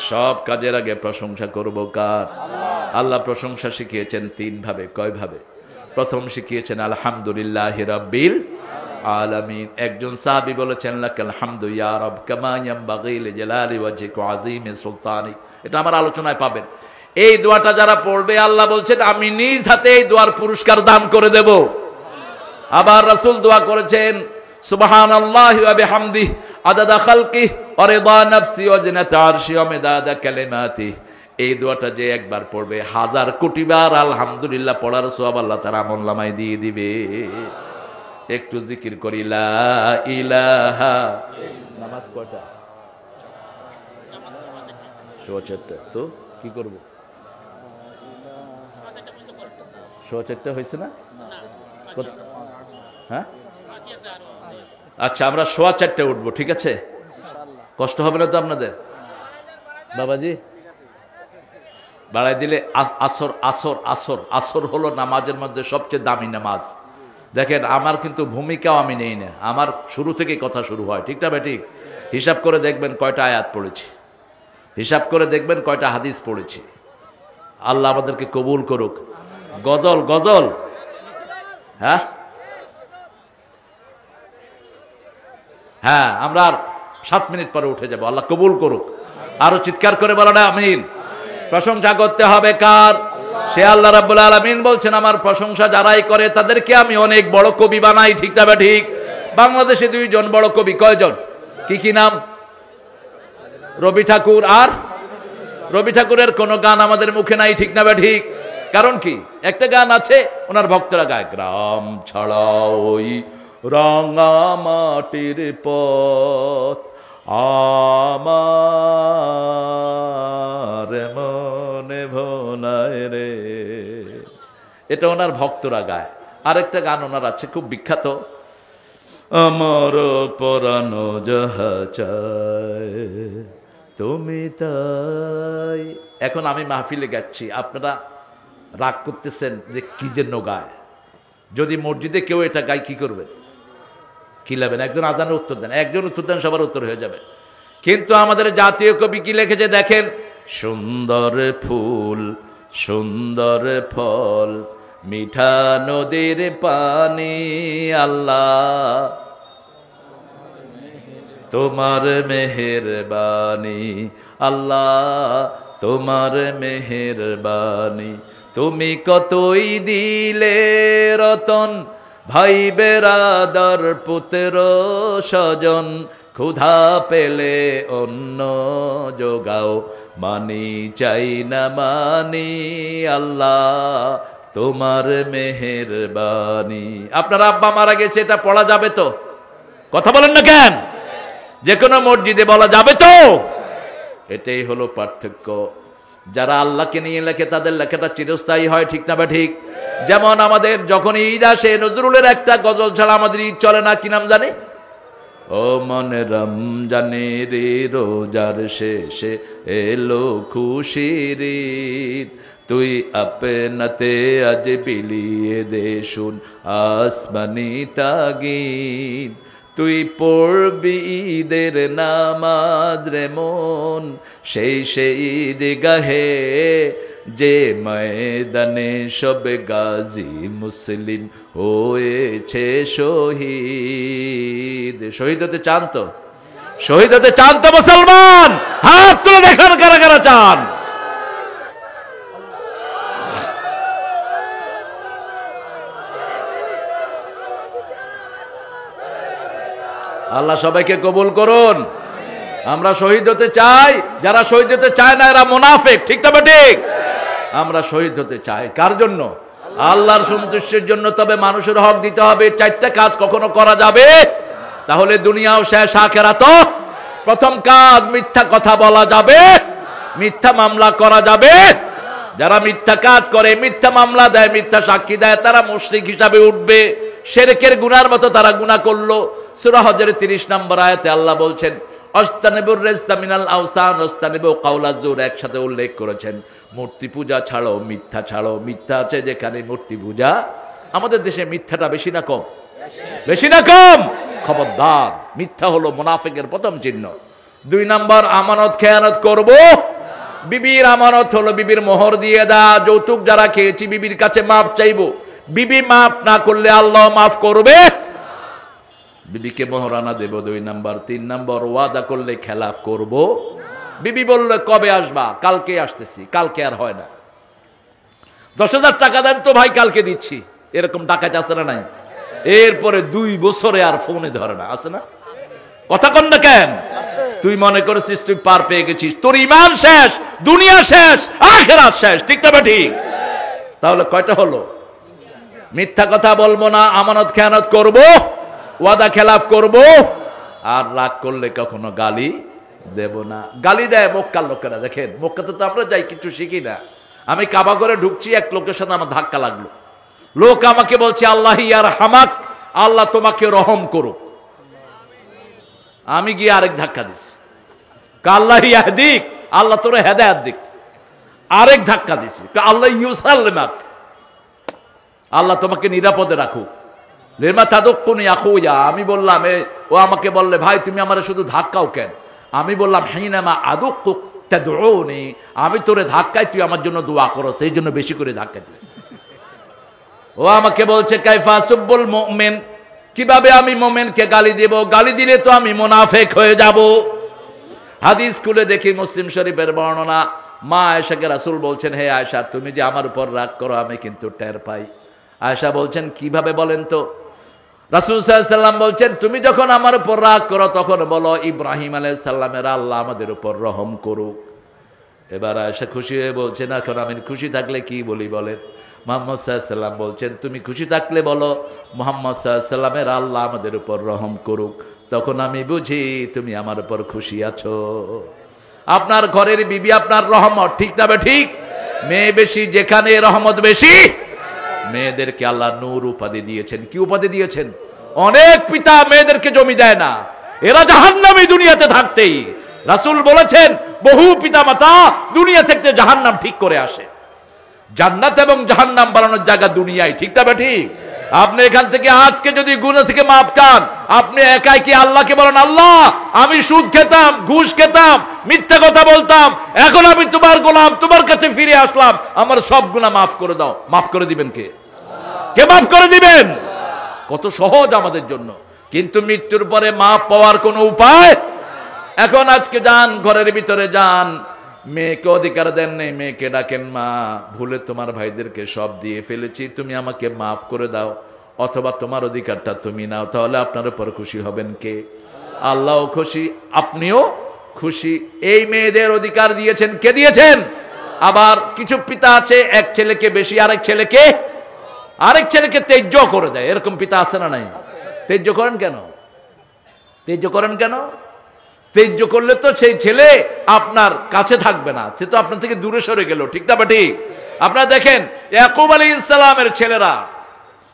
সব কাজের আগে প্রশংসা করব কার? আল্লাহ প্রশংসা শিখিয়েছেন তিন ভাবে। কয় ভাবে? প্রথম শিখিয়েছেন আলহামদুলিল্লাহি রাব্বিল আলামিন। একজন সাহাবী বলেছেন লাকাল হামদু ইয়া রাব কামা ইয়ানবাগি লিজালালি ওয়াজহিকা ওয়া আযীমি সুলতানি। এটা আমার আলোচনায় পাবেন। এই দোয়াটা যারা পড়বে আল্লাহ বলছেন আমি নিজ হাতে এই দোয়ার পুরস্কার দান করে দেব। আবার রাসূল দোয়া করেছেন সুবহানাল্লাহি ওয়া বিহামদিহি আদাদা খালকিহি ওয়া রিদা নাফসি ওয়া জিনাতা আরশি ওয়া মিদাদা কালিমাতিহি। এই দোয়াটা যে একবার পড়বে 1000 কোটি বার আলহামদুলিল্লাহ পড়ার সওয়াব আল্লাহ তাআলা আমলনামায় দিয়ে দিবে। একটু জিকির করি লা ইলাহা। নামাজ কয়টা? 4:15। তো কি করব? 4:15 হয়েছে না? হ্যাঁ আচ্ছা, আমরা 4:15 উঠবো, ঠিক আছে? কষ্ট হবে না তো আপনাদের? বাবাজি বাড়াই দিলে আসর আসর আসর আসর হলো নামাজের মধ্যে সবচেয়ে দামি নামাজ। দেখেন আমার কিন্তু ভূমিকাও আমি নেই না, আমার শুরু থেকেই কথা শুরু হয়, ঠিক না ঠিক? হিসাব করে দেখবেন কয়টা আয়াত পড়েছি, হিসাব করে দেখবেন কয়টা হাদিস পড়েছি। আল্লাহ আমাদেরকে কবুল করুক। গজল গজল, হ্যাঁ হ্যাঁ, আমরা 7 মিনিট পরে উঠে যাব। আল্লাহ কবুল করুক। আরো চিৎকার করে বলো না আমিন। প্রশংসা করতে হবে কার? সে আল্লাহ রাব্বুল আলামিন বলছেন আমার প্রশংসা যারাই করে তাদেরকে আমি অনেক বড় কবি বানাই, ঠিক না ঠিক? বাংলাদেশে 2 জন বড় কবি, কয়জন? কি কি নাম? রবি ঠাকুর আর রবি ঠাকুরের কোন গান আমাদের মুখে নাই, ঠিক না ঠিক? কারণ কি? একটা গান আছে ওনার ভক্তরা গায়, গ্রাম ছাড়া ওই রাঙা মাটির পথ আমার মনে ভোলায় রে। এটা ওনার ভক্তরা গায়। আরেকটা গান ওনার আছে খুব বিখ্যাত, আমার পরানো যাহা চায় তুমি তাই। এখন আমি মাহফিলে গাচ্ছি, আপনারা রাগ করতেছেন যে কি যেন গায়। যদি মসজিদে কেউ এটা গায় কি করবেন? কি লাবেন? একজন আজানের উত্তর দেন, একজন উত্তর দেন, সবার উত্তর হয়ে যাবে। কিন্তু আমাদের জাতীয় কবি কি লিখেছে দেখেন, সুন্দর ফুল সুন্দর ফল মিঠা নদীর পানি আল্লাহ তোমার মেহেরবানি, আল্লাহ তোমার মেহেরবানি। তুমি কতই দিলে রতন ভাই বেরাদার পুত্র স্বজন, ক্ষুধা পেলে অন্ন যোগাও মানি চাই না মানি আল্লাহ তোমার মেহেরবানি। আপনার আব্বা মারা গেছে, এটা পড়া যাবে তো? কথা বলেন না কেন? যে কোনো মসজিদে বলা যাবে তো? এটাই হলো পার্থক্য। যারা আল্লাহকে নিয়ে লেখে তাদের লেখাটা চিরস্থায়ী হয়, ঠিক না বা ঠিক? যেমন আমাদের যখন ঈদ আসে নজরুলের একটা গজল ছাড়া আমাদের ঈদ চলে না, কি নাম জানে? ও মনে রমজানে রে রোজার শেষে এলো খুশির ঈদ, তুই আপনাতে আজ বিলিয়ে দে শুন আসমানি তাগিদ, তুই পড়বি ঈদের নামাজ রে মন সেই ঈদ গাহে, যে ময়দানে সব গাজী মুসলিম হয়েছে শহীদ। শহীদ হতে চান তো? শহীদ হতে চান তো মুসলমান? হাত তুলে দেখান কারা কারা চান। আল্লাহ সবাইকে কবুল করুন। আমরা শহীদ হতে চাই, যারা শহীদ হতে চায় না এরা মুনাফিক, ঠিক না ঠিক? আমরা শহীদ হতে চাই কার জন্য? আল্লাহর সন্তুষ্টির জন্য। তবে মানুষের হক দিতে হবে। 4টা কাজ কখনো করা যাবে, তাহলে দুনিয়াও শেষ আখিরাতও। প্রথম কাজ, মিথ্যা কথা বলা যাবে, মিথ্যা মামলা করা যাবে। যারা মিথ্যা কাজ করে, মিথ্যা মামলা দেয়, মিথ্যা সাক্ষী দেয়, তারা মুশরিক হিসাবে উঠবে। শিরকের গুনার মতো তারা গুনাহ করলো। সূরা হজের 30 নম্বর আয়াতে আল্লাহ বলছেন অস্তানিবুর রিজতা মিনাল আওসান ওয়াস্তানিবু কাওলাজ জুর, একসাথে উল্লেখ করেছেন মূর্তি পূজা ছাড়ো, মিথ্যা ছাড়ো। মিথ্যা আছে যেখানে মূর্তি পূজা। আমাদের দেশে মিথ্যাটা বেশি না কম? বেশি না কম? খবরদার, মিথ্যা হলো মুনাফিকের প্রথম চিহ্ন। 2 নাম্বার আমানত খেয়ানত করব। বিবির আমানত হলো বিবির মোহর দিয়ে দা, যৌতুক যারা খেয়েছি বিবির কাছে মাপ চাইবো। বিবি মাফ না করলে আল্লাহ মাফ করবে। বিবিকে মোহরানা দেব 2 নাম্বার। 3 নাম্বার ওয়াদা করলে খেলাফ করব। বিবি বললে কবে আসবা? কালকে আসতেছি। কালকে আর হয় না। 10,000 টাকা দেন তো ভাই, কালকে দিচ্ছি। এরকম টাকা আছে না নাই? এরপরে 2 বছরে আর ফোনে ধরে না, আছে না? কথা কন না কেন? তুই মনে করেছিস তুই পার পেয়ে গেছিস, তোর ঈমান শেষ, দুনিয়া শেষ, আখিরাত শেষ। ঠিক তবে ঠিক। তাহলে কয়টা হলো? মিথ্যা কথা বলবো না, আমানত খেয়ানত করব, ওয়াদা খেলাফ করব, আর রাগ করলে কখনো গালি দেব না। গালি দেয় মক্কার লোকেরা। দেখেন, মক্কাতে তো আমরা যাই, কিছু শিখি না। আমি কাবা করে ঢুকছি, এক লোকের সাথে আমার ধাক্কা লাগলো। লোক আমাকে বলছে আল্লাহ ইয়ার হামাক, আল্লাহ তোমাকে রহম করুক। আমি গিয়ে আরেক ধাক্কা দিছি, আল্লাহ ইয়াহদিক, আল্লাহ তোরে হেদায়েত দিক। আরেক ধাক্কা দিছি, আল্লাহ ইউসাল্লিমাক, আল্লাহ তোমাকে নিরাপদে রাখুক। লিমা তাদুকুনি আখুয়া, আমি বললাম ও আমাকে বললে ভাই তুমি আমারে শুধু ধাক্কাও কেন? আমি বললাম হিনামা আদুকুক তাদউনি, আমি তোরে ধাক্কাই তুই আমার জন্য দোয়া করো, সেই জন্য বেশি করে ধাক্কা দিস। ও আমাকে বলছে কাইফা সুব্বুল মুমিন, কিভাবে আমি মুমিনকে গালি দেব? গালি দিলে তো আমি মুনাফিক হয়ে যাব। হাদিস খুলে দেখি মুসলিম শরীফের বর্ণনা, মা আয়েশাকে রাসূল বলছেন, হে আয়েশা তুমি যে আমার উপর রাগ করো আমি কিন্তু টের পাই। আয়েশা বলছেন কিভাবে বলেন তো? রাসূল সাল্লাল্লাহু আলাইহি ওয়াসাল্লাম বলছেন তুমি যখন আমার উপর রাগ করো তখন বলো ইব্রাহিম আলাইহিস সালামের আল্লাহ আমাদের উপর রহম করুক। এবার আয়েশা খুশি হয়ে বলছেন এখন আমি খুশি থাকলে কি বলি বলেন? মুহাম্মদ সাল্লাল্লাহু আলাইহি ওয়াসাল্লাম বলছেন তুমি খুশি থাকলে বলো মুহাম্মদ সাল্লাল্লাহু আলাইহি ওয়াসাল্লামের আল্লাহ আমাদের উপর রহম করুক, তখন আমি বুঝি তুমি আমার উপর খুশি আছো। আপনার ঘরের বিবি আপনার রহমত, ঠিক না ঠিক? মেয়ে বেশি যেখানে রহমত বেশি। মেয়েদেরকে আল্লাহ নূর উপাধি দিয়েছেন। কি উপাধি দিয়েছেন? অনেক পিতা মেয়েদেরকে জমি দেয় না, এরা জাহান্নামী দুনিয়াতে থাকতেই। রাসূল বলেছেন বহু পিতা মাতা দুনিয়া থেকে জাহান্নাম ঠিক করে আসে। জান্নাত এবং জাহান্নাম বানানোর জায়গা দুনিয়ায়, ঠিক না ঠিক? আপনি এখান থেকে আজকে যদি গুনাহ থেকে মাপ চান, আপনি একাই কি আল্লাহকে বলেন আল্লাহ আমি সুদ খেতাম, ঘুষ খেতাম, মিথ্যা কথা বলতাম, এখন আমি তোমার গোলাম, তোমার কাছে ফিরে আসলাম, আমার সব গুনাহ মাফ করে দাও। মাফ করে দিবেন কে? কে মাফ করে দিবেন? কত সহজ আমাদের জন্য। কিন্তু মৃত্যুর পরে মাপ পাওয়ার কোনো উপায়? এখন আজকে যান ঘরের ভিতরে যান, মেয়েকে অধিকার দেন নেই, মেয়েকে ডাকেন মা ভুলে তোমার ভাইদেরকে সব দিয়ে ফেলেছি, তুমি আমাকে মাফ করে দাও, অথবা তোমার অধিকারটা তুমি নাও। তাহলে আপনার উপর খুশি হবেন কে? আল্লাহ খুশি, আপনিও খুশি। এই মেয়েদের অধিকার দিয়েছেন কে দিয়েছেন? আবার কিছু পিতা আছে এক ছেলেকে বেশি আরেক ছেলেকে তেজ্য করে দেয়। এরকম পিতা আছে না নাই? তেজ্য করেন কেন? তেজ্য করলে তো সেই ছেলে আপনার কাছে থাকবে না, সে তো আপনার থেকে দূরে সরে গেল, ঠিক না ঠিক? আপনারা দেখেন ইয়াকুব আলাইহিস সালামের ছেলেরা,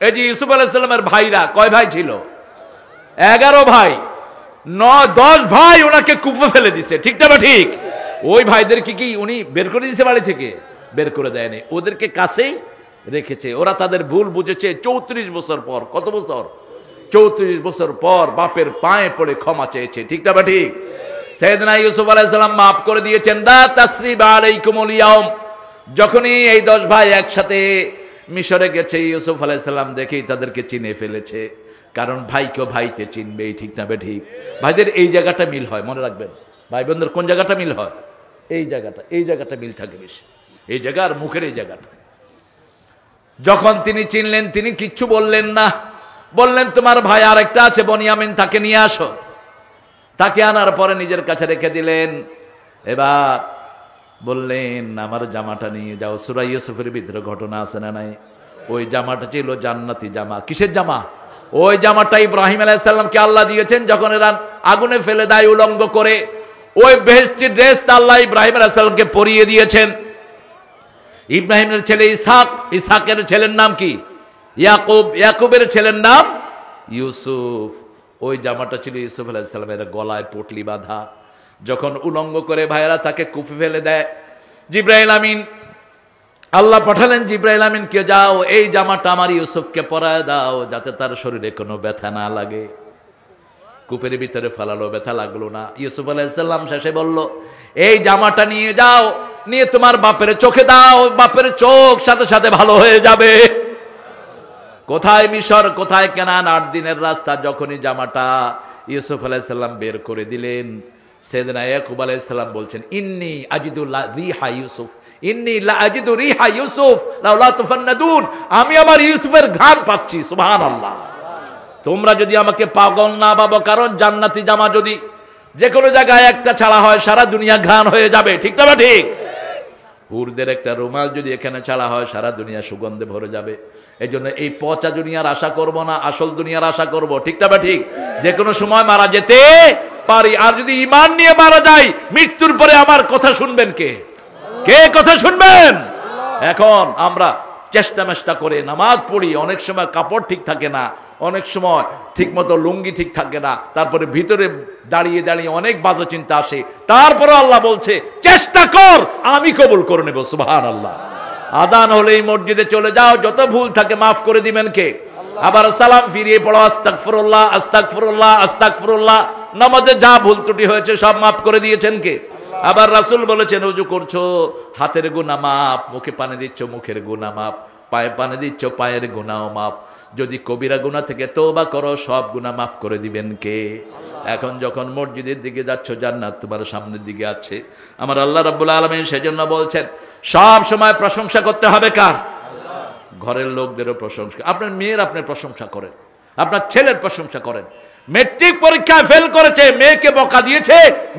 এই যে ইউসুফ আলাইহিস সালামের ভাইরা, কয় ভাই ছিল? 11 ভাই। 10 ভাই ওনাকে কুফে ফেলে দিছে, ঠিক না ঠিক? ওই ভাইদেরকে কি উনি বের করে দিয়েছে বাড়ি থেকে? বের করে দেয়নি, ওদেরকে কাছেই রেখেছে। ওরা তাদের ভুল বুঝেছে 34 বছর পর। কত বছর? 34 বছর পর বাপের পায়ে পড়ে ক্ষমা চেয়েছে, ঠিক না ঠিক? সাইয়েদনা ইউসুফ আলাইহিস সালাম মাফ করে দিয়েছেন। দা তাসরিবা আলাইকুমুল ইয়াউম। যখনই এই 10 ভাই একসাথে মিশরে গেছে, ইউসুফ আলাইহিস সালাম দেখেই তাদেরকে চিনে ফেলেছে, কারণ ভাইকে ভাইতে চিনবেই, ঠিক না ঠিক? ভাইদের এই জায়গাটা মিল হয়, মনে রাখবেন। ভাই বোনদের কোন জায়গাটা মিল হয়? এই জায়গাটা মিল থাকে বেশি। এই জায়গার মুখের এই জায়গাটা। যখন তিনি চিনলেন তিনি কিচ্ছু বললেন না, বললেন তোমার ভাই আরেকটা আছে বনিয়ামিন, তাকে নিয়ে আসো। তাকে আনার পরে নিজের কাছে রেখে দিলেন। এবার বললেন আমার জামাটা নিয়ে যাও। সূরা ইউসুফের ভিতরে ঘটনা আছে না নাই? ওই জামাটা ছিল জান্নাতি জামা। কিসের জামা? ওই জামাটা ইব্রাহিম আলাইহিস সালামকে আল্লাহ দিয়েছেন যখন এরা আগুনে ফেলে দেয় উলঙ্গ করে। ওই বেহেশতি ড্রেস আল্লাহ ইব্রাহিম আলাইহিস সালামকে পরিয়ে দিয়েছেন। ইব্রাহিমের ছেলে ইসহাক, ইসহাকের ছেলের নাম কি? ইয়াকুব, ইয়াকুবের ছেলের নাম ইউসুফ। ওই জামাটা ছিল ইউসুফ আলাইহিস সালামের গলায় পটলি বাঁধা। যখন উলঙ্গ করে ভাইয়েরা তাকে কুফে ফেলে দেয়, জিবরাইল আমিন, আল্লাহ পাঠালেন জিবরাইল আমিনকে, যাও এই জামাটা আমার ইউসুফকে পরায় দাও যাতে তার শরীরে কোনো ব্যথা না লাগে। কূপের ভিতরে ফেলালো, ব্যথা লাগলো না। ইউসুফ আলাইহিস সালাম শেষে বলল, এই জামাটা নিয়ে যাও, নিয়ে তোমার বাপের চোখে দাও, বাপের চোখ সাথে সাথে ভালো হয়ে যাবে। কোথায় মিশর, কোথায় কেনান, 8 দিনের রাস্তা। যখনই জামাটা ইউসুফ আলাইহিস সালাম বের করে দিলেন, সাইয়েদনা ইয়াকুব আলাইহিস সালাম বলছেন, ইন্নী আজিদু রিহা ইউসুফ, ইন্নী লা আজিদু রিহা ইউসুফ লাউলা তুফান্নাদুন, আমি আমার ইউসুফের ঘ্রাণ পাচ্ছি। সুবহানাল্লাহ। তোমরা যদি আমাকে পাগল না ভাবো, কারণ জান্নাতি জামা যদি যে কোনো জায়গায় একটা ছাড়া হয়, সারা দুনিয়া ঘ্রাণ হয়ে যাবে। ঠিক না ঠিক? হুরদের একটা রুমাল যদি এখানে ছাড়া হয়, সারা দুনিয়া সুগন্ধে ভরে যাবে। এই জন্য এই পচা দুনিয়ার আশা করব না, আসল দুনিয়ার আশা করব। ঠিক না ঠিক? যে কোনো সময় মারা যেতে পারি। আর যদি ঈমান নিয়ে মারা যাই, মৃত্যুর পরে আমার কথা শুনবেন কে? কে কথা শুনবেন? এখন আমরা চেষ্টা করে নামাজ পড়ি, অনেক সময় কাপড় ঠিক থাকে না, অনেক সময় ঠিক মতো লুঙ্গি ঠিক থাকে না, তারপরে ভিতরে দাঁড়িয়ে দাঁড়িয়ে অনেক বাজে চিন্তা আসে। তারপরে আল্লাহ বলছে, চেষ্টা কর, আমি কবুল করে নেব। সুবহানাল্লাহ। আযান হলেই মসজিদে চলে যাও, যত ভুল থাকে মাফ করে দিবেন কে? আবার সালাম ফিরিয়ে পড়ো, আস্তাগফিরুল্লাহ আস্তাগফিরুল্লাহ আস্তাগফিরুল্লাহ। নামাজে যা ভুল ত্রুটি হয়েছে সব মাফ করে দিয়েছেন কে? আবার রাসূল বলেছেন, ওযু করছো, হাতের গুনাহ মাপ, মুখে পানি দিচ্ছ, মুখের গুনাহ মাপ, পায়ে পানি দিচ্ছ, পায়ের গুনাহ মাপ। যদি কবিরা গুনাহ থেকে তওবা করো, সব গুনাহ মাফ করে দিবেন কে? এখন যখন মসজিদের দিকে যাচ্ছ, জান্নাত তোমার সামনের দিকে আছে। আমার আল্লাহ রাব্বুল আলামিন সেজন্য বলছেন, সব সময় প্রশংসা করতে হবে কার? ঘরের লোকদেরও প্রশংসা। আপনার মেয়ের আপনি প্রশংসা করেন, আপনার ছেলের প্রশংসা করেন। মেট্রিক পরীক্ষায় ফেল করেছে, মেয়েকে বকা দিয়েছে,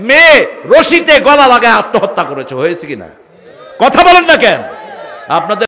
মেয়ে রশিতে গলা লাগায় আত্মহত্যা করেছে, হয়েছে কিনা? কথা বলেন না কেন? আপনাদের